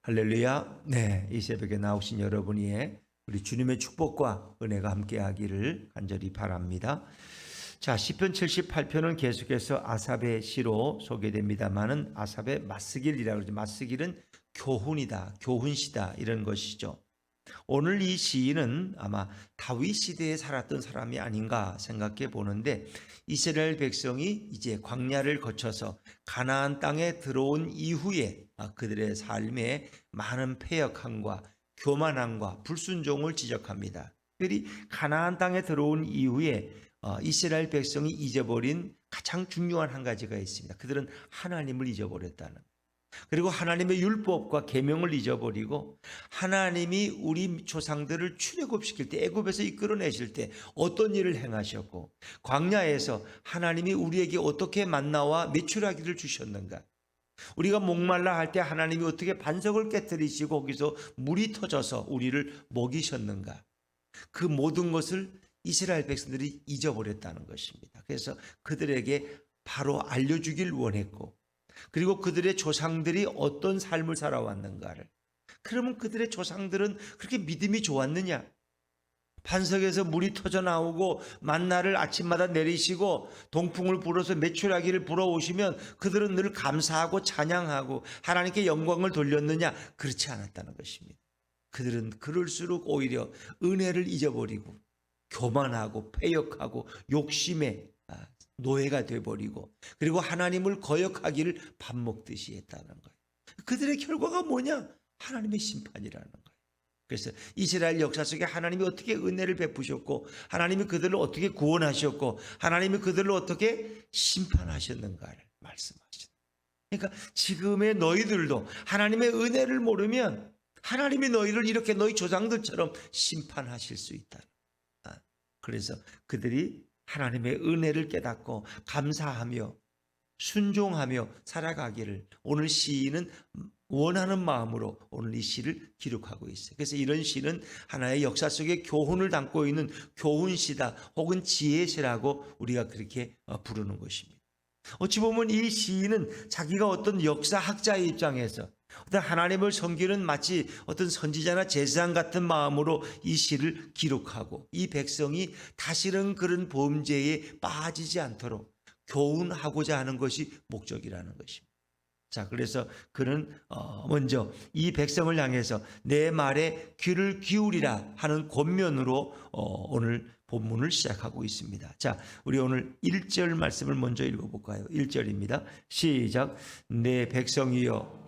할렐루야. 네, 이 새벽에 나오신 여러분이 우리 주님의 축복과 은혜가 함께하기를 간절히 바랍니다. 자, 시편 78편은 계속해서 아삽의 시로 소개됩니다만은 아삽의 맞스길이라고 그러죠. 맞스길은 교훈이다, 교훈시다 이런 것이죠. 오늘 이 시인은 아마 다윗 시대에 살았던 사람이 아닌가 생각해 보는데, 이스라엘 백성이 이제 광야를 거쳐서 가나안 땅에 들어온 이후에 그들의 삶에 많은 패역함과 교만함과 불순종을 지적합니다. 특별히 가나안 땅에 들어온 이후에 이스라엘 백성이 잊어버린 가장 중요한 한 가지가 있습니다. 그들은 하나님을 잊어버렸다는, 그리고 하나님의 율법과 계명을 잊어버리고, 하나님이 우리 조상들을 출애굽시킬 때, 애굽에서 이끌어내실 때 어떤 일을 행하셨고, 광야에서 하나님이 우리에게 어떻게 만나와 메추라기를 주셨는가, 우리가 목말라 할 때 하나님이 어떻게 반석을 깨뜨리시고 거기서 물이 터져서 우리를 먹이셨는가, 그 모든 것을 이스라엘 백성들이 잊어버렸다는 것입니다. 그래서 그들에게 바로 알려주길 원했고, 그리고 그들의 조상들이 어떤 삶을 살아왔는가를. 그러면 그들의 조상들은 그렇게 믿음이 좋았느냐? 반석에서 물이 터져 나오고 만나를 아침마다 내리시고 동풍을 불어서 메추라기를 불어오시면 그들은 늘 감사하고 찬양하고 하나님께 영광을 돌렸느냐? 그렇지 않았다는 것입니다. 그들은 그럴수록 오히려 은혜를 잊어버리고 교만하고 패역하고 욕심에 노예가 되어버리고, 그리고 하나님을 거역하기를 밥 먹듯이 했다는 거예요. 그들의 결과가 뭐냐? 하나님의 심판이라는 거예요. 그래서 이스라엘 역사 속에 하나님이 어떻게 은혜를 베푸셨고, 하나님이 그들을 어떻게 구원하셨고, 하나님이 그들을 어떻게 심판하셨는가를 말씀하셨어요. 그러니까 지금의 너희들도 하나님의 은혜를 모르면 하나님이 너희를 이렇게 너희 조상들처럼 심판하실 수 있다. 그래서 그들이 하나님의 은혜를 깨닫고 감사하며 순종하며 살아가기를 오늘 시인은 원하는 마음으로 오늘 이 시를 기록하고 있어요. 그래서 이런 시는 하나의 역사 속에 교훈을 담고 있는 교훈시다, 혹은 지혜시라고 우리가 그렇게 부르는 것입니다. 어찌 보면 이 시인은 자기가 어떤 역사학자의 입장에서 어떤 하나님을 섬기는 마치 어떤 선지자나 제사장 같은 마음으로 이 시를 기록하고, 이 백성이 다시는 그런 범죄에 빠지지 않도록 교훈하고자 하는 것이 목적이라는 것입니다. 자, 그래서 그는 먼저 이 백성을 향해서 내 말에 귀를 기울이라 하는 권면으로 오늘 본문을 시작하고 있습니다. 자, 우리 오늘 1절 말씀을 먼저 읽어볼까요? 1절입니다. 시작. 내 백성이여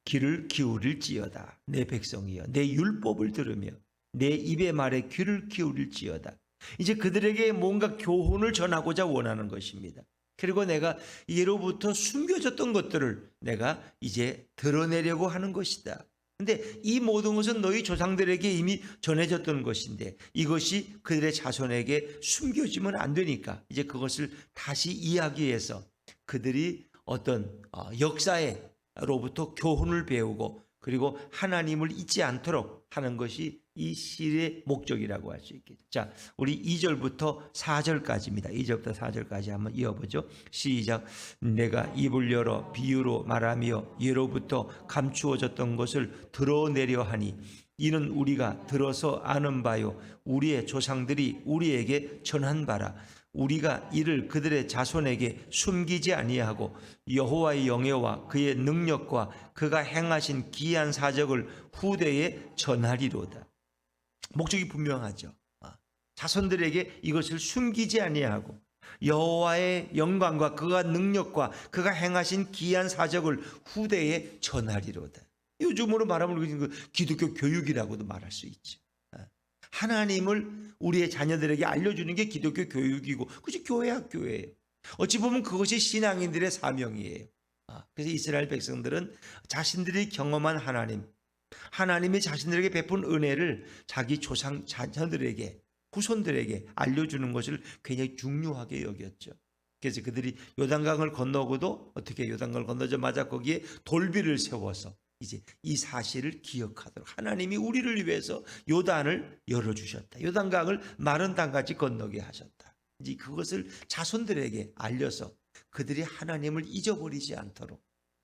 귀를 기울일지어다. 내 백성이여 내 율법을 들으며 내 입의 말에 귀를 기울일지어다. 이제 그들에게 뭔가 교훈을 전하고자 원하는 것입니다. 그리고 내가 예로부터 숨겨졌던 것들을 내가 이제 드러내려고 하는 것이다. 근데 이 모든 것은 너희 조상들에게 이미 전해졌던 것인데 이것이 그들의 자손에게 숨겨지면 안 되니까 이제 그것을 다시 이야기해서 그들이 어떤 역사로부터 교훈을 배우고, 그리고 하나님을 잊지 않도록 하는 것이 이 시의 목적이라고 할 수 있겠죠. 자, 우리 2절부터 4절까지입니다. 2절부터 4절까지 한번 이어보죠. 시작. 내가 입을 열어 비유로 말하며 예로부터 감추어졌던 것을 드러내려 하니 이는 우리가 들어서 아는 바요 우리의 조상들이 우리에게 전한 바라. 우리가 이를 그들의 자손에게 숨기지 아니하고 여호와의 영예와 그의 능력과 그가 행하신 기이한 사적을 후대에 전하리로다. 목적이 분명하죠. 자손들에게 이것을 숨기지 아니하고 여호와의 영광과 그가 능력과 그가 행하신 기이한 사적을 후대에 전하리로다. 요즘으로 말하면 기독교 교육이라고도 말할 수 있죠. 하나님을 우리의 자녀들에게 알려주는 게 기독교 교육이고, 그것이 교회 학교예요. 어찌 보면 그것이 신앙인들의 사명이에요. 그래서 이스라엘 백성들은 자신들이 경험한 하나님이 자신들에게 베푼 은혜를 자기 조상 자녀들에게, 후손들에게 알려주는 것을 굉장히 중요하게 여겼죠. 그래서 그들이 요단강을 건너고도 어떻게 요단강을 건너자마자 거기에 돌비를 세워서 이제 이 사실을 기억하도록 하나님이 우리를 위해서 요단을 열어주셨다. 요단강을 마른 땅까지 건너게 하셨다. 이제 그것을 자손들에게 알려서 그들이 하나님을 잊어버리지 않도록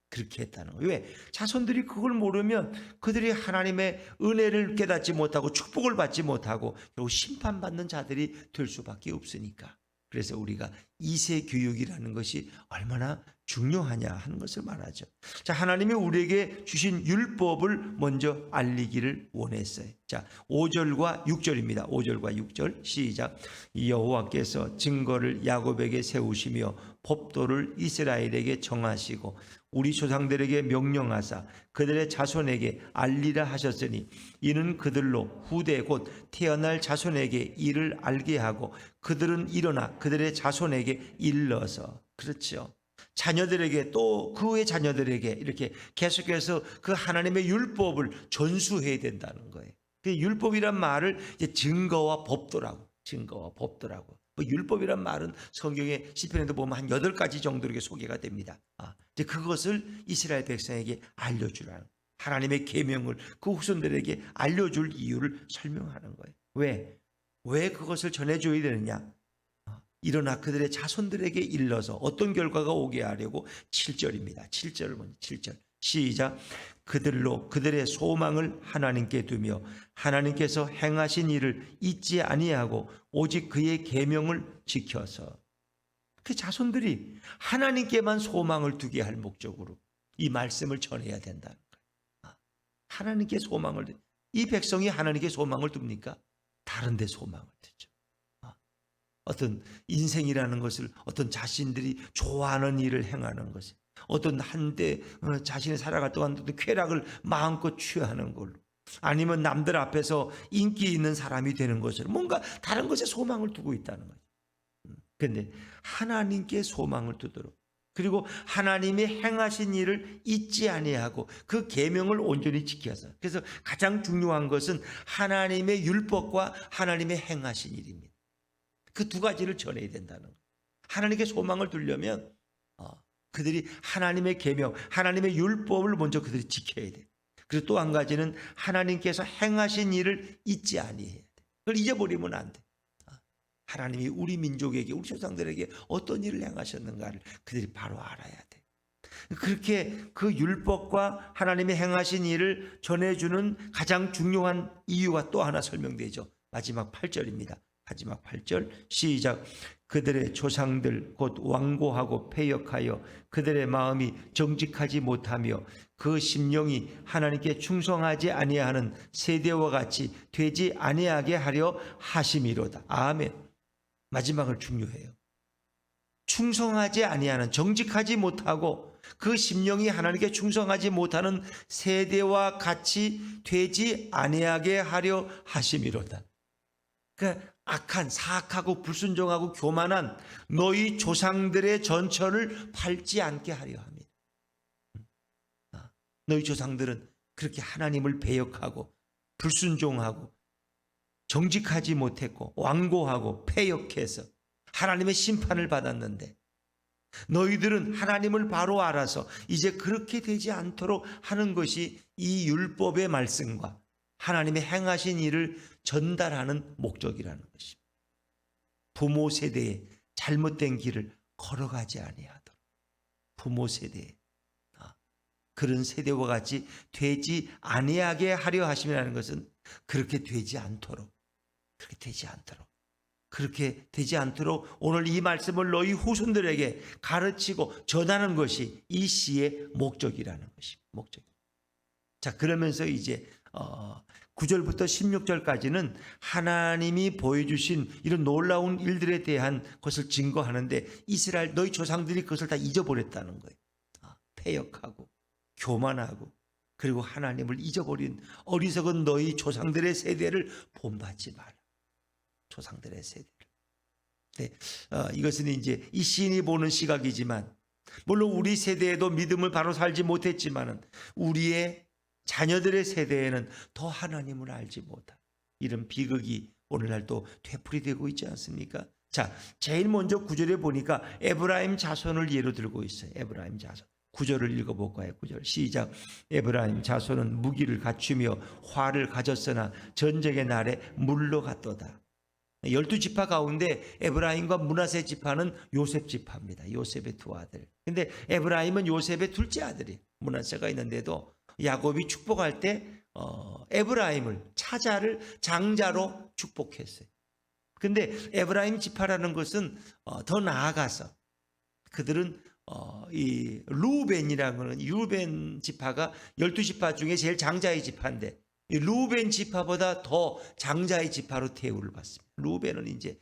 그렇게 했다는 거예요. 왜? 자손들이 그걸 모르면 그들이 하나님의 은혜를 깨닫지 못하고 축복을 받지 못하고 결국 심판받는 자들이 될 수밖에 없으니까. 그래서 우리가 2세 교육이라는 것이 얼마나 중요하냐 하는 것을 말하죠. 자, 하나님이 우리에게 주신 율법을 먼저 알리기를 원했어요. 자, 5절과 6절입니다. 5절과 6절 시작. 여호와께서 증거를 야곱에게 세우시며 법도를 이스라엘에게 정하시고 우리 조상들에게 명령하사 그들의 자손에게 알리라 하셨으니 이는 그들로 후대 곧 태어날 자손에게 이를 알게 하고 그들은 일어나 그들의 자손에게 일러서, 그렇죠, 자녀들에게 또 그의 자녀들에게 이렇게 계속해서 그 하나님의 율법을 전수해야 된다는 거예요. 그 율법이란 말을 이제 증거와 법도라고, 증거와 법도라고. 뭐 율법이란 말은 성경의 시편에도 보면 한 8가지 정도 이렇게 소개가 됩니다. 이제 그것을 이스라엘 백성에게 알려주라는, 하나님의 계명을 그 후손들에게 알려줄 이유를 설명하는 거예요. 왜 그것을 전해줘야 되느냐? 일어나 그들의 자손들에게 일러서 어떤 결과가 오게 하려고. 7절입니다. 7절을 먼저 7절 시작. 그들로 그들의 소망을 하나님께 두며 하나님께서 행하신 일을 잊지 아니하고 오직 그의 계명을 지켜서. 그 자손들이 하나님께만 소망을 두게 할 목적으로 이 말씀을 전해야 된다는 거예요. 하나님께 소망을, 이 백성이 하나님께 소망을 둡니까? 다른 데 소망을 두죠. 어떤 인생이라는 것을, 어떤 자신들이 좋아하는 일을 행하는 것을, 어떤 한때 자신이 살아갈 동안 어떤 쾌락을 마음껏 취하는 걸로, 아니면 남들 앞에서 인기 있는 사람이 되는 것으로 뭔가 다른 것에 소망을 두고 있다는 거죠. 그런데 하나님께 소망을 두도록, 그리고 하나님이 행하신 일을 잊지 아니하고 그 계명을 온전히 지켜서, 그래서 가장 중요한 것은 하나님의 율법과 하나님의 행하신 일입니다. 그 두 가지를 전해야 된다는 거예요. 하나님께 소망을 두려면 그들이 하나님의 계명, 하나님의 율법을 먼저 그들이 지켜야 돼. 그리고 또 한 가지는 하나님께서 행하신 일을 잊지 아니해야 돼. 그걸 잊어버리면 안 돼. 하나님이 우리 민족에게, 우리 조상들에게 어떤 일을 행하셨는가를 그들이 바로 알아야 돼. 그렇게 그 율법과 하나님의 행하신 일을 전해주는 가장 중요한 이유가 또 하나 설명되죠. 마지막 8절입니다. 마지막 8절 시작. 그들의 조상들 곧 완고하고 패역하여 그들의 마음이 정직하지 못하며 그 심령이 하나님께 충성하지 아니하는 세대와 같이 되지 아니하게 하려 하심이로다. 아멘. 마지막을 중요해요. 충성하지 아니하는, 정직하지 못하고 그 심령이 하나님께 충성하지 못하는 세대와 같이 되지 아니하게 하려 하심이로다. 그러니까 악한, 사악하고 불순종하고 교만한 너희 조상들의 전철을 밟지 않게 하려 합니다. 너희 조상들은 그렇게 하나님을 배역하고 불순종하고 정직하지 못했고 완고하고 패역해서 하나님의 심판을 받았는데, 너희들은 하나님을 바로 알아서 이제 그렇게 되지 않도록 하는 것이 이 율법의 말씀과 하나님의 행하신 일을 전달하는 목적이라는 것입니다. 부모 세대에 잘못된 길을 걸어가지 아니하도록, 부모 세대에 그런 세대와 같이 되지 아니하게 하려 하심이라는 것은 그렇게 되지 않도록, 그렇게 되지 않도록 오늘 이 말씀을 너희 후손들에게 가르치고 전하는 것이 이 시의 목적이라는 것입니다. 자, 그러면서 이제 9절부터 16절까지는 하나님이 보여주신 이런 놀라운 일들에 대한 것을 증거하는데, 이스라엘 너희 조상들이 그것을 다 잊어버렸다는 거예요. 패역하고 교만하고 그리고 하나님을 잊어버린 어리석은 너희 조상들의 세대를 본받지 마라. 조상들의 세대를. 네, 이것은 이제 이 시인이 보는 시각이지만, 물론 우리 세대에도 믿음을 바로 살지 못했지만은 우리의 자녀들의 세대에는 더 하나님을 알지 못한 이런 비극이 오늘날 또 되풀이되고 있지 않습니까? 자, 제일 먼저 9절에 보니까 에브라임 자손을 예로 들고 있어요. 에브라임 자손. 9절을 읽어볼까요? 9절 시작. 에브라임 자손은 무기를 갖추며 활을 가졌으나 전쟁의 날에 물러갔도다. 12지파 가운데 에브라임과 므낫세 지파는 요셉 지파입니다. 요셉의 두 아들. 근데 에브라임은 요셉의 둘째 아들이 므낫세가 있는데도 야곱이 축복할 때 에브라임을 차자를 장자로 축복했어요. 근데 에브라임 지파라는 것은 더 나아가서 그들은 이 루벤이라는 거는 루벤 지파가 12지파 중에 제일 장자의 지파인데 이 루벤 지파보다 더 장자의 지파로 대우를 받습니다. 루벤은 이제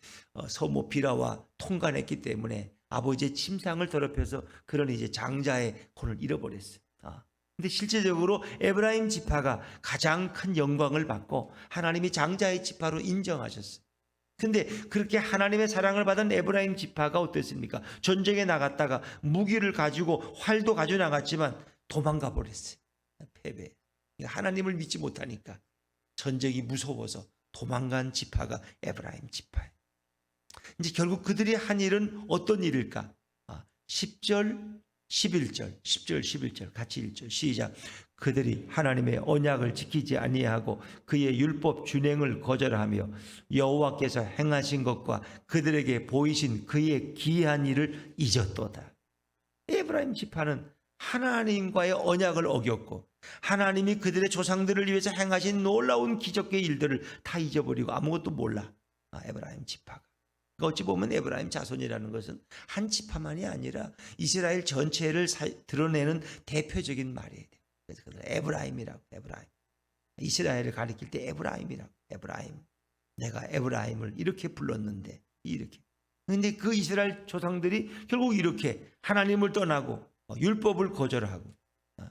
서모 비라와 통관했기 때문에 아버지의 침상을 더럽혀서 그런 이제 장자의 권을 잃어버렸어요. 근데 실제적으로 에브라임 지파가 가장 큰 영광을 받고 하나님이 장자의 지파로 인정하셨어요. 근데 그렇게 하나님의 사랑을 받은 에브라임 지파가 어땠습니까? 전쟁에 나갔다가 무기를 가지고 활도 가지고 나갔지만 도망가 버렸어요. 패배. 하나님을 믿지 못하니까 전쟁이 무서워서 도망간 지파가 에브라임 지파예요. 이제 결국 그들이 한 일은 어떤 일일까? 10절, 11절, 10절, 11절 같이 읽죠. 시작. 그들이 하나님의 언약을 지키지 아니하고 그의 율법 준행을 거절하며 여호와께서 행하신 것과 그들에게 보이신 그의 기이한 일을 잊었도다. 에브라임 지파는 하나님과의 언약을 어겼고 하나님이 그들의 조상들을 위해서 행하신 놀라운 기적의 일들을 다 잊어버리고 아무것도 몰라. 에브라임 지파가. 어찌 보면 에브라임 자손이라는 것은 한 지파만이 아니라 이스라엘 전체를 드러내는 대표적인 말이에요. 그래서 에브라임이라고. 에브라임. 이스라엘을 가리킬 때 에브라임이라고. 에브라임. 내가 에브라임을 이렇게 불렀는데 이렇게. 그런데 그 이스라엘 조상들이 결국 이렇게 하나님을 떠나고 율법을 거절하고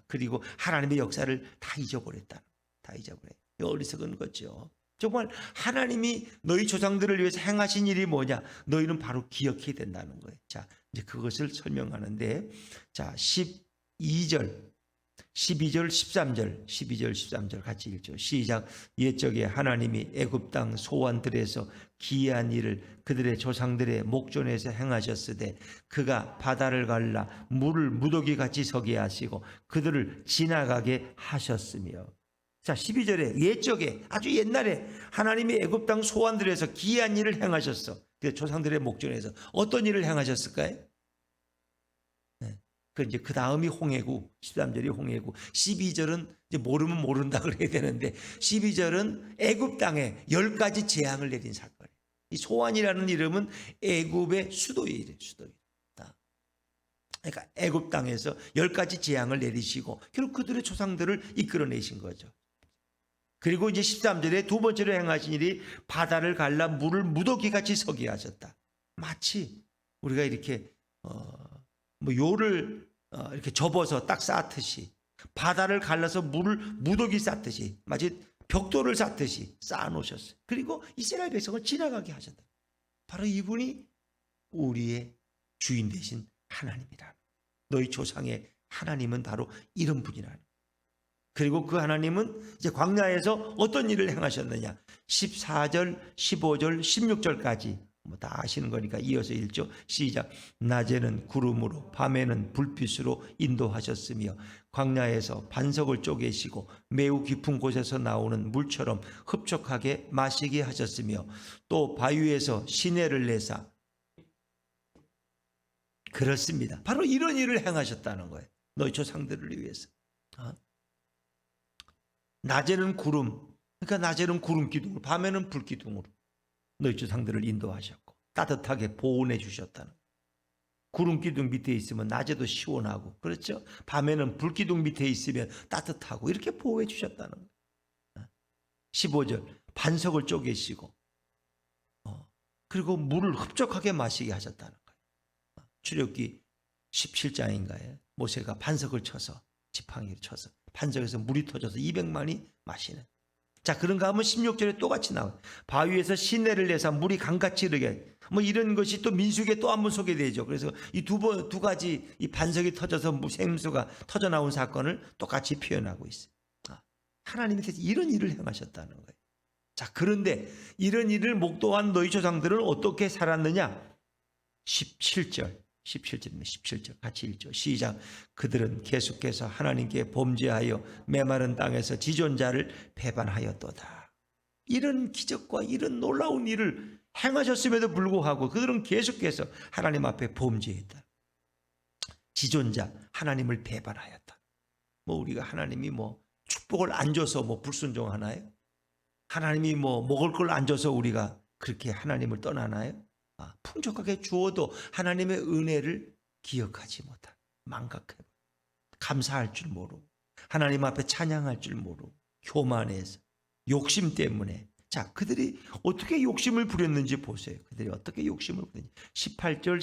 그리고 하나님의 역사를 다 잊어버렸다. 다 잊어버려요. 어리석은 거죠. 정말 하나님이 너희 조상들을 위해서 행하신 일이 뭐냐? 너희는 바로 기억해야 된다는 거예요. 자, 이제 그것을 설명하는데, 자, 12절, 13절, 12절, 13절 같이 읽죠. 시작. 옛적에 하나님이 애굽 땅 소환들에서 기이한 일을 그들의 조상들의 목전에서 행하셨으되 그가 바다를 갈라 물을 무더기 같이 서게 하시고 그들을 지나가게 하셨으며. 자, 12절에 옛적에 아주 옛날에 하나님이 애굽 땅 소환들에서 기이한 일을 행하셨어. 그 조상들의 목전에서 어떤 일을 행하셨을까요? 그 이제 그 다음이 홍해구, 13절이 홍해구, 12절은 이제 모르면 모른다 그래야 되는데 12절은 애굽 땅에 10가지 재앙을 내린 사건. 이 소환이라는 이름은 애굽의 수도예요, 수도예요. 그러니까 애굽 땅에서 10가지 재앙을 내리시고 결국 그들의 조상들을 이끌어내신 거죠. 그리고 이제 13절에 두 번째로 행하신 일이 바다를 갈라 물을 무더기같이 서게 하셨다. 마치 우리가 이렇게 요를 이렇게 접어서 딱 쌓듯이 바다를 갈라서 물을 무더기 쌓듯이 마치 벽돌을 쌓듯이 쌓아놓으셨어요. 그리고 이스라엘 백성을 지나가게 하셨다. 바로 이분이 우리의 주인 되신 하나님이라. 너희 조상의 하나님은 바로 이런 분이라는. 그리고 그 하나님은 이제 광야에서 어떤 일을 행하셨느냐? 14절, 15절, 16절까지 다 아시는 거니까 이어서 읽죠. 시작. 낮에는 구름으로 밤에는 불빛으로 인도하셨으며 광야에서 반석을 쪼개시고 매우 깊은 곳에서 나오는 물처럼 흡족하게 마시게 하셨으며 또 바위에서 시내를 내사. 그렇습니다. 바로 이런 일을 행하셨다는 거예요. 너희 조상들을 위해서. 낮에는 구름, 그러니까 낮에는 구름 기둥으로, 밤에는 불 기둥으로 너희 조상들을 인도하셨고 따뜻하게 보온해 주셨다는. 구름 기둥 밑에 있으면 낮에도 시원하고, 그렇죠? 밤에는 불 기둥 밑에 있으면 따뜻하고 이렇게 보호해 주셨다는 거예요. 15절 반석을 쪼개시고 그리고 물을 흡족하게 마시게 하셨다는 거예요. 출애굽기 17장인가요? 모세가 반석을 쳐서 지팡이를 쳐서 반석에서 물이 터져서 200만이 마시는. 자, 그런가 하면 16절에 똑같이 나와요. 바위에서 시내를 내사 물이 강같이 흐르게. 이런 것이 또 민수기에 또 한 번 소개되죠. 그래서 이 두 가지 이 반석이 터져서 생수가 터져 나온 사건을 똑같이 표현하고 있어요. 하나님께서 이런 일을 행하셨다는 거예요. 자, 그런데 이런 일을 목도한 너희 조상들은 어떻게 살았느냐? 17절. 17절 같이 읽죠. 시작. 그들은 계속해서 하나님께 범죄하여 메마른 땅에서 지존자를 배반하였도다. 이런 기적과 이런 놀라운 일을 행하셨음에도 불구하고 그들은 계속해서 하나님 앞에 범죄했다. 지존자 하나님을 배반하였다. 뭐 우리가 하나님이 뭐 축복을 안 줘서 뭐 불순종하나요? 하나님이 뭐 먹을 걸 안 줘서 우리가 그렇게 하나님을 떠나나요? 풍족하게 주어도 하나님의 은혜를 기억하지 못한, 망각해, 감사할 줄 모르고 하나님 앞에 찬양할 줄 모르고 교만해서 욕심 때문에. 자, 그들이 어떻게 욕심을 부렸는지 보세요. 그들이 어떻게 욕심을 부렸는지. 18절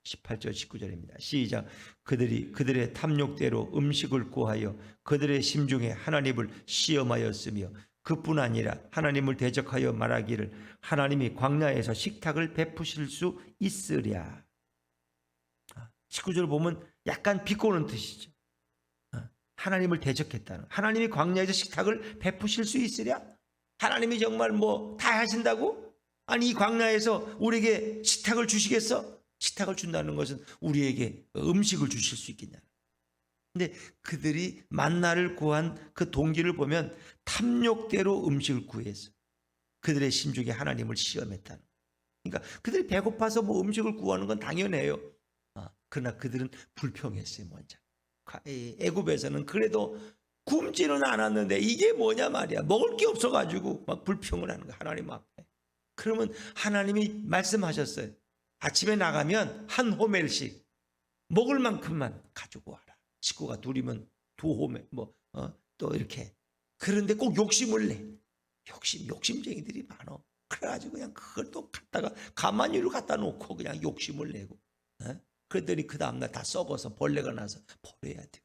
19절입니다. 시작. 그들이 그들의 탐욕대로 음식을 구하여 그들의 심중에 하나님을 시험하였으며 그뿐 아니라 하나님을 대적하여 말하기를 하나님이 광야에서 식탁을 베푸실 수 있으랴. 19절 보면 약간 비꼬는 뜻이죠. 하나님을 대적했다는, 하나님이 광야에서 식탁을 베푸실 수 있으랴? 하나님이 정말 뭐 다 하신다고? 아니 이 광야에서 우리에게 식탁을 주시겠어? 식탁을 준다는 것은 우리에게 음식을 주실 수 있겠냐. 근데 그들이 만나를 구한 그 동기를 보면 탐욕대로 음식을 구해서 그들의 심중에 하나님을 시험했다는. 그러니까 그들이 배고파서 뭐 음식을 구하는 건 당연해요. 그러나 그들은 불평했어요. 먼저 애굽에서는 그래도 굶지는 않았는데 이게 뭐냐 말이야. 먹을 게 없어가지고 막 불평을 하는 거야, 하나님 앞에. 그러면 하나님이 말씀하셨어요. 아침에 나가면 한 호멜씩 먹을 만큼만 가지고 와라. 식구가 둘이면 두 호멜, 또 이렇게. 그런데 꼭 욕심을 내. 욕심쟁이들이 많어. 그래가지고 그냥 그걸 또 갖다가 가마니로 갖다 놓고 그냥 욕심을 내고. 그랬더니 그 다음날 다 썩어서 벌레가 나서 버려야 돼.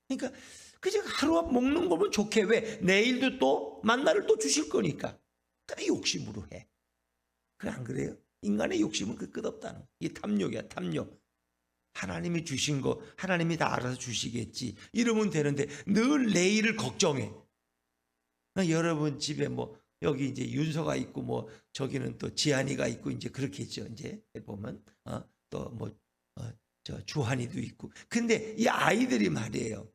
그러니까 그저 하루 먹는 거면 좋게. 왜? 내일도 또 만나를 또 주실 거니까. 그래 욕심으로 해. 그래 안 그래요? 인간의 욕심은 그 끝없다는 거. 이게 탐욕이야, 탐욕. 하나님이 주신 거 하나님이 다 알아서 주시겠지 이러면 되는데 늘 내일을 걱정해. 여러분 집에 뭐 여기 이제 윤서가 있고 뭐 저기는 또 지한이가 있고 이제 그렇겠죠. 이제 보면 또 뭐 저 주한이도 있고. 근데 이 아이들이 말이에요.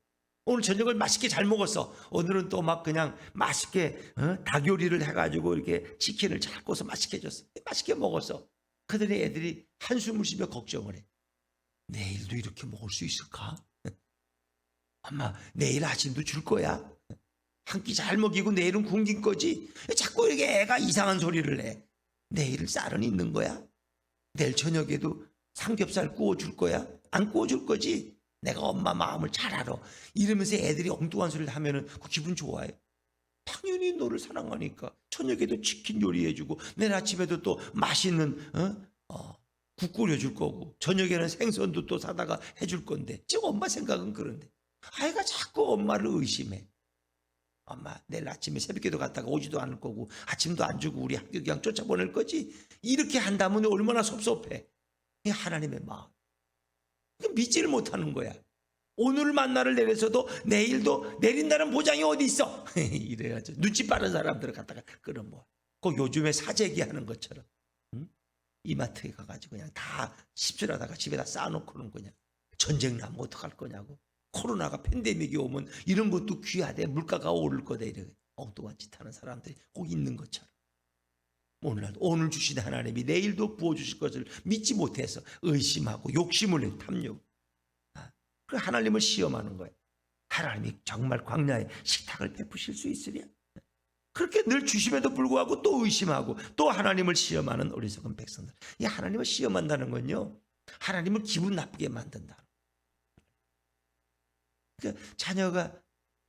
오늘 저녁을 맛있게 잘 먹었어. 오늘은 또 막 그냥 맛있게 닭 요리를 해가지고 이렇게 치킨을 잘 구워서 맛있게 줬어. 맛있게 먹었어. 그들의 애들이 한숨을 쉬며 걱정을 해. 내일도 이렇게 먹을 수 있을까? 엄마 내일 아침도 줄 거야? 한 끼 잘 먹이고 내일은 굶긴 거지? 자꾸 이렇게 애가 이상한 소리를 해. 내일 쌀은 있는 거야? 내일 저녁에도 삼겹살 구워줄 거야? 안 구워줄 거지? 내가 엄마 마음을 잘 알아. 이러면서 애들이 엉뚱한 소리를 하면은 그 기분 좋아해. 당연히 너를 사랑하니까 저녁에도 치킨 요리해주고 내일 아침에도 또 맛있는 국 끓여줄 거고 저녁에는 생선도 또 사다가 해줄 건데 지금 엄마 생각은 그런데 아이가 자꾸 엄마를 의심해. 엄마 내일 아침에 새벽에도 갔다가 오지도 않을 거고 아침도 안 주고 우리 학교 그냥 쫓아보낼 거지. 이렇게 한다면 얼마나 섭섭해. 이 하나님의 마음 믿지를 못하는 거야. 오늘 만나를 내려서도 내일도 내린다는 보장이 어디 있어. 이래야죠. 눈치 빠른 사람들을 갖다가 끌어모아. 그 요즘에 사재기 하는 것처럼 이마트에 가가지고 그냥 다 십질하다가 집에다 쌓아놓고는 그냥 전쟁 나면 어떡할 거냐고. 코로나가 팬데믹이 오면 이런 것도 귀하대. 물가가 오를 거다. 이래 엉뚱한 짓 하는 사람들이 꼭 있는 것처럼. 오늘 주신 하나님이 내일도 부어주실 것을 믿지 못해서 의심하고 욕심을 내. 탐욕. 그 하나님을 시험하는 거예요. 하나님이 정말 광야에 식탁을 베푸실 수 있으랴? 그렇게 늘 주심에도 불구하고 또 의심하고 또 하나님을 시험하는 어리석은 백성들. 이 하나님을 시험한다는 건요, 하나님을 기분 나쁘게 만든다. 그러니까 자녀가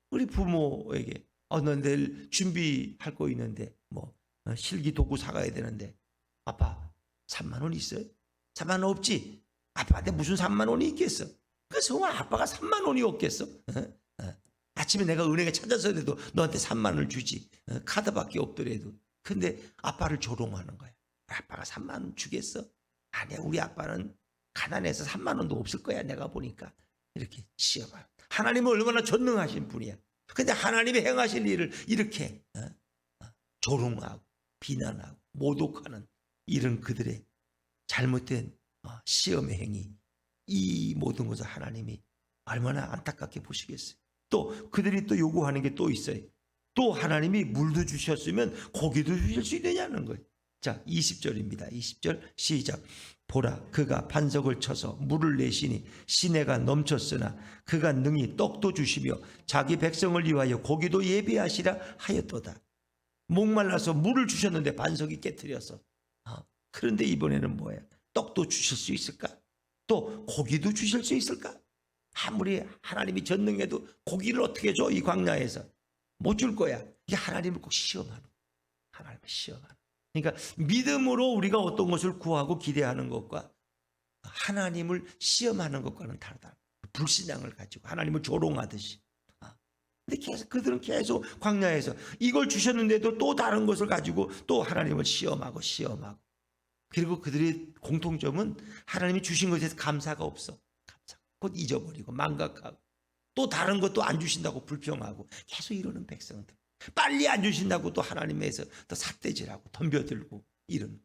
우리 부모에게 너 내일 준비할 거 있는데 실기 도구 사가야 되는데 아빠 3만 원 있어요? 3만 원 없지? 아빠한테 무슨 3만 원이 있겠어? 그래서 아빠가 3만 원이 없겠어? 아침에 내가 은행에 찾아서라도 너한테 3만 원을 주지. 카드밖에 없더라도. 근데 아빠를 조롱하는 거야. 아빠가 3만 원 주겠어? 아니야, 우리 아빠는 가난해서 3만 원도 없을 거야. 내가 보니까. 이렇게 시험하요. 하나님은 얼마나 전능하신 분이야. 근데 하나님이 행하실 일을 이렇게 조롱하고 비난하고 모독하는 이런 그들의 잘못된 시험의 행위, 이 모든 것을 하나님이 얼마나 안타깝게 보시겠어요. 또 그들이 또 요구하는 게 또 있어요. 또 하나님이 물도 주셨으면 고기도 주실 수 있느냐는 거예요. 자, 20절입니다. 20절 시작. 보라, 그가 반석을 쳐서 물을 내시니 시내가 넘쳤으나 그가 능히 떡도 주시며 자기 백성을 위하여 고기도 예비하시라 하였도다. 목말라서 물을 주셨는데 반석이 깨트려서. 그런데 이번에는 뭐야? 떡도 주실 수 있을까? 또 고기도 주실 수 있을까? 아무리 하나님이 전능해도 고기를 어떻게 줘? 이 광야에서 못 줄 거야. 이게 하나님을 꼭 시험하는 거야. 하나님을 시험하는. 그러니까 믿음으로 우리가 어떤 것을 구하고 기대하는 것과 하나님을 시험하는 것과는 다르다. 불신앙을 가지고 하나님을 조롱하듯이. 근데 계속 그들은 계속 광야에서 이걸 주셨는데도 또 다른 것을 가지고 또 하나님을 시험하고. 그리고 그들의 공통점은 하나님이 주신 것에 대해서 감사가 없어. 곧 잊어버리고 망각하고 또 다른 것도 안 주신다고 불평하고 계속 이러는 백성들. 빨리 안 주신다고 또 하나님에서 또 삿대질하고 덤벼들고 이런.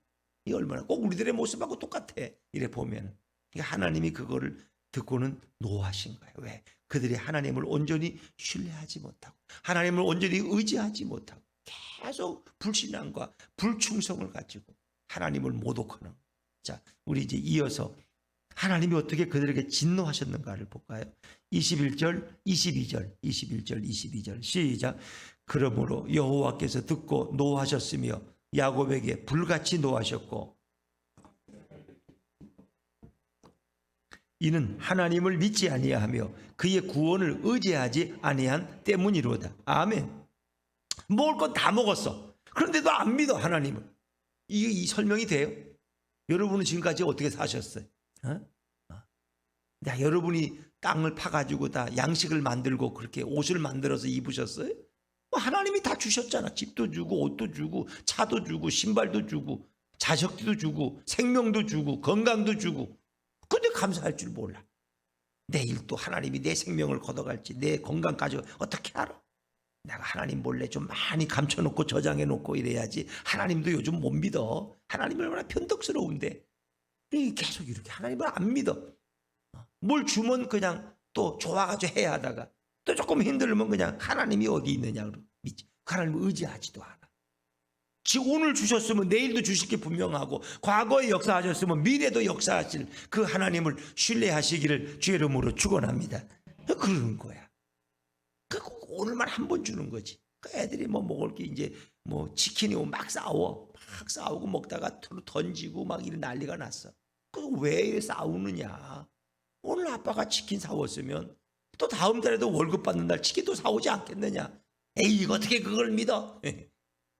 이 얼마나 꼭 우리들의 모습하고 똑같아. 이래 보면 그러니까 하나님이 그거를 듣고는 노하신 거예요. 왜? 그들이 하나님을 온전히 신뢰하지 못하고 하나님을 온전히 의지하지 못하고 계속 불신앙과 불충성을 가지고 하나님을 모독하는. 자, 우리 이제 이어서 하나님이 어떻게 그들에게 진노하셨는가를 볼까요? 21절, 22절 시작. 그러므로 여호와께서 듣고 노하셨으며 야곱에게 불같이 노하셨고 이는 하나님을 믿지 아니하며 그의 구원을 의지하지 아니한 때문이로다. 아멘. 먹을 건 다 먹었어. 그런데도 안 믿어 하나님을. 이 설명이 돼요? 여러분은 지금까지 어떻게 사셨어요? 여러분이 땅을 파가지고 다 양식을 만들고 그렇게 옷을 만들어서 입으셨어요? 하나님이 다 주셨잖아. 집도 주고 옷도 주고 차도 주고 신발도 주고 자식도 주고 생명도 주고 건강도 주고. 근데 감사할 줄 몰라. 내일 또 하나님이 내 생명을 걷어갈지 내 건강까지 어떻게 알아? 내가 하나님 몰래 좀 많이 감춰놓고 저장해놓고 이래야지. 하나님도 요즘 못 믿어. 하나님 얼마나 변덕스러운데 계속 이렇게 하나님을 안 믿어. 뭘 주면 그냥 또 좋아가지고 해야 하다가 또 조금 힘들면 그냥 하나님이 어디 있느냐 믿지. 하나님을 의지하지도 않아. 지금 오늘 주셨으면 내일도 주실 게 분명하고 과거에 역사하셨으면 미래도 역사하실 그 하나님을 신뢰하시기를 주의 이름으로 축원합니다. 그러는 거야. 오늘만 한 번 주는 거지. 애들이 뭐 먹을 게 이제 뭐 치킨이 막 싸워. 막 싸우고 먹다가 던지고 막 이런 난리가 났어. 왜 싸우느냐. 오늘 아빠가 치킨 사왔으면 또 다음 달에도 월급 받는 날 치킨도 사오지 않겠느냐. 에이, 어떻게 그걸 믿어?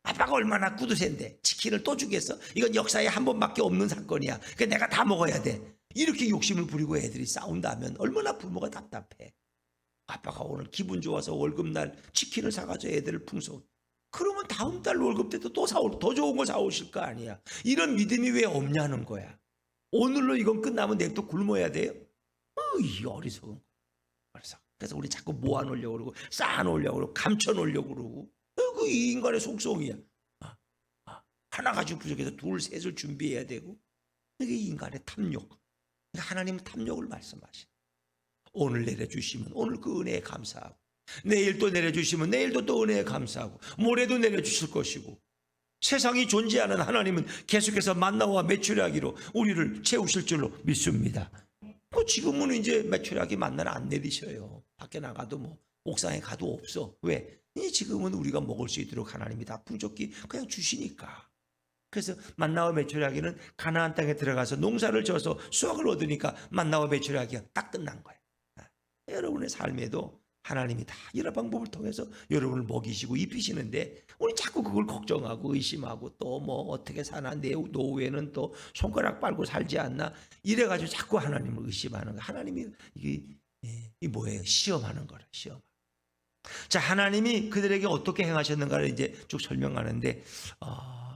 아빠가 얼마나 구두쇠인데 치킨을 또 주겠어? 이건 역사에 한 번밖에 없는 사건이야. 그러니까 내가 다 먹어야 돼. 이렇게 욕심을 부리고 애들이 싸운다면 얼마나 부모가 답답해. 아빠가 오늘 기분 좋아서 월급날 치킨을 사가지고 애들을 풍성. 그러면 다음 달 월급 때도 또 사올 더 좋은 거 사오실 거 아니야. 이런 믿음이 왜 없냐는 거야. 오늘로 이건 끝나면 내일 또 굶어야 돼요? 이 어리석은 거. 그래서 우리 자꾸 모아놓으려고 그러고 쌓아놓으려고 그러고 감춰놓으려고 그러고 그 이 인간의 속성이야. 하나 가지고 부족해서 둘 셋을 준비해야 되고 이게 인간의 탐욕. 하나님은 탐욕을 말씀하시네. 오늘 내려주시면 오늘 그 은혜에 감사하고 내일 또 내려주시면 내일도 또 은혜에 감사하고 모레도 내려주실 것이고 세상이 존재하는 하나님은 계속해서 만나와 메추라기로 우리를 채우실 줄로 믿습니다. 지금은 이제 메추라기 만나는 안 내리셔요. 밖에 나가도 뭐 옥상에 가도 없어. 왜? 지금은 우리가 먹을 수 있도록 하나님이 다 풍족히 그냥 주시니까. 그래서 만나와 메추라기는 가나안 땅에 들어가서 농사를 져서 수확을 얻으니까 만나와 메추라기가 딱 끝난 거예요. 여러분의 삶에도 하나님이 다 여러 방법을 통해서 여러분을 먹이시고 입히시는데 우리 자꾸 그걸 걱정하고 의심하고 또 뭐 어떻게 사나 내 노후에는 또 손가락 빨고 살지 않나 이래가지고 자꾸 하나님을 의심하는 거예요. 하나님이 이게 뭐예요? 시험하는 거라. 시험. 자, 하나님이 그들에게 어떻게 행하셨는가를 이제 쭉 설명하는데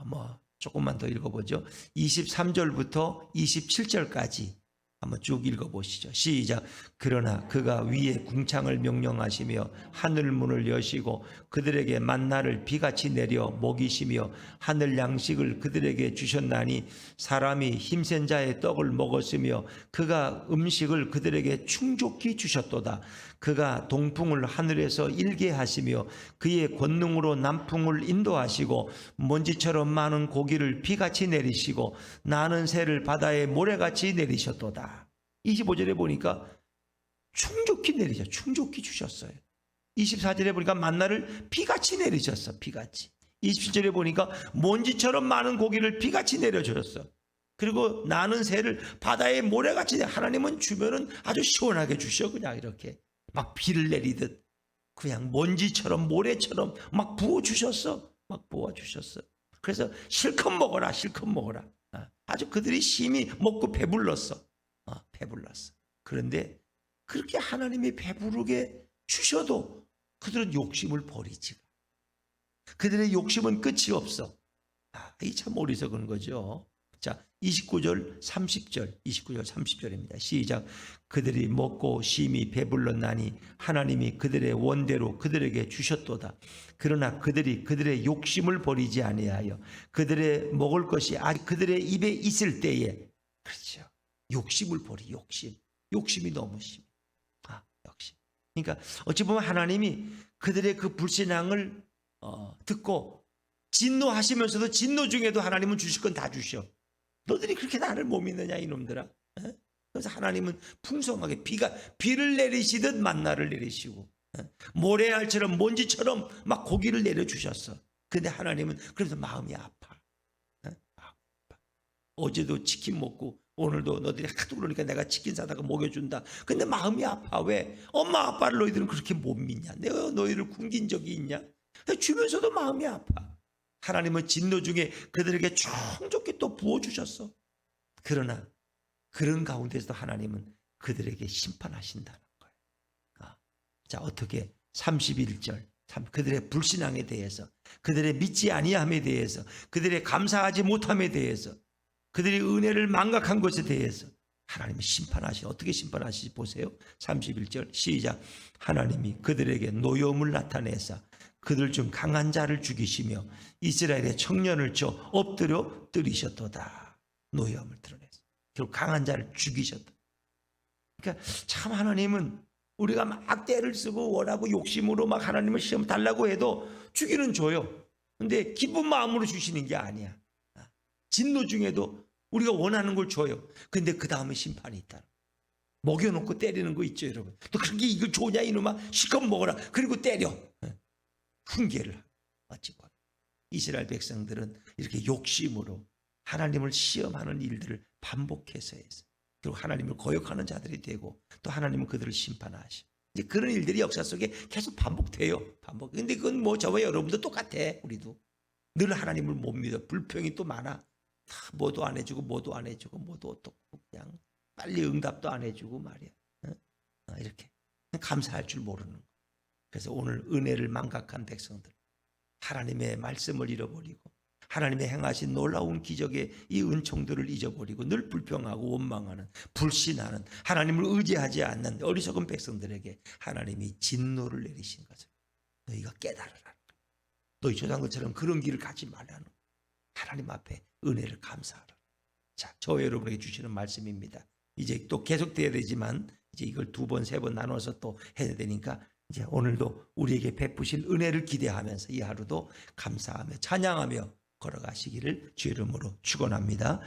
뭐 조금만 더 읽어보죠. 23절부터 27절까지 한번 쭉 읽어보시죠. 시작. 그러나 그가 위에 궁창을 명령하시며 하늘문을 여시고 그들에게 만나를 비같이 내려 먹이시며 하늘 양식을 그들에게 주셨나니 사람이 힘센 자의 떡을 먹었으며 그가 음식을 그들에게 충족히 주셨도다. 그가 동풍을 하늘에서 일게 하시며 그의 권능으로 남풍을 인도하시고 먼지처럼 많은 고기를 비같이 내리시고 나는 새를 바다에 모래같이 내리셨도다. 25절에 보니까 충족히 내리셔. 충족히 주셨어요. 24절에 보니까 만나를 비같이 내리셨어. 비같이. 27절에 보니까 먼지처럼 많은 고기를 비같이 내려주셨어. 그리고 나는 새를 바다에 모래같이 하나님은 주면은 아주 시원하게 주셔. 그냥 이렇게 막 비를 내리듯 그냥 먼지처럼 모래처럼 막 부어주셨어. 막 부어주셨어. 그래서 실컷 먹어라. 실컷 먹어라. 아주 그들이 심히 먹고 배불렀어. 배불렀어. 그런데 그렇게 하나님이 배부르게 주셔도 그들은 욕심을 버리지. 그들의 욕심은 끝이 없어. 이 참 어리석은 거죠. 자, 29절 30절 29절 30절입니다. 시작. 그들이 먹고 심히 배불렀나니 하나님이 그들의 원대로 그들에게 주셨도다. 그러나 그들이 그들의 욕심을 버리지 아니하여 그들의 먹을 것이 아직 그들의 입에 있을 때에, 그렇죠, 욕심을 버리. 욕심이 너무 심해. 욕심. 그러니까 어찌 보면 하나님이 그들의 그 불신앙을 듣고 진노하시면서도 진노 중에도 하나님은 주실 건 다 주셔. 너들이 그렇게 나를 못 믿느냐 이놈들아. 그래서 하나님은 풍성하게 비를 내리시듯 만나를 내리시고 모래알처럼 먼지처럼 막 고기를 내려주셨어. 근데 하나님은 그래서 마음이 아파. 어제도 치킨 먹고 오늘도 너희들이 하도 그러니까 내가 치킨 사다가 먹여준다. 근데 마음이 아파. 왜? 엄마 아빠를 너희들은 그렇게 못 믿냐? 내가 너희를 굶긴 적이 있냐? 주면서도 마음이 아파. 하나님은 진노 중에 그들에게 충족히 또 부어주셨어. 그러나 그런 가운데서도 하나님은 그들에게 심판하신다는 거예요. 자, 어떻게 31절 그들의 불신앙에 대해서, 그들의 믿지 아니함에 대해서, 그들의 감사하지 못함에 대해서, 그들이 은혜를 망각한 것에 대해서 하나님이 어떻게 심판하시지 보세요. 31절 시작. 하나님이 그들에게 노여움을 나타내사 그들 중 강한 자를 죽이시며 이스라엘의 청년을 쳐 엎드려 때리셨도다. 노여움을 드러내서 결국 강한 자를 죽이셨다. 그러니까 참 하나님은 우리가 막 때를 쓰고 원하고 욕심으로 막 하나님을 시험 달라고 해도 주기는 줘요. 근데 기쁜 마음으로 주시는 게 아니야. 진노 중에도 우리가 원하는 걸 줘요. 근데 그 다음에 심판이 있다. 먹여놓고 때리는 거 있죠, 여러분. 또 그게 이거 좋냐 이놈아, 실컷 먹어라. 그리고 때려. 훈계를 어찌 봐. 이스라엘 백성들은 이렇게 욕심으로 하나님을 시험하는 일들을 반복해서 해서 결국 하나님을 거역하는 자들이 되고 또 하나님은 그들을 심판하셔. 이제 그런 일들이 역사 속에 계속 반복돼요. 근데 그건 뭐 저와 여러분도 똑같아. 우리도 늘 하나님을 못 믿어. 불평이 또 많아. 뭐도 안 해주고 뭐도 안 해주고 뭐도 어떻고 그냥 빨리 응답도 안 해주고 말이야. 이렇게 감사할 줄 모르는 거. 그래서 오늘 은혜를 망각한 백성들, 하나님의 말씀을 잃어버리고 하나님의 행하신 놀라운 기적의 이 은총들을 잊어버리고 늘 불평하고 원망하는, 불신하는, 하나님을 의지하지 않는 어리석은 백성들에게 하나님이 진노를 내리신 것을 너희가 깨달으라는 거예요. 너희 조상들처럼 그런 길을 가지 말라는 거예요. 하나님 앞에 은혜를 감사하라. 자, 저와 여러분에게 주시는 말씀입니다. 이제 또 계속돼야 되지만 이제 이걸 2번, 3번 나눠서 또 해야 되니까 이제 오늘도 우리에게 베푸실 은혜를 기대하면서 이 하루도 감사하며 찬양하며 걸어가시기를 주의 이름으로 축원합니다.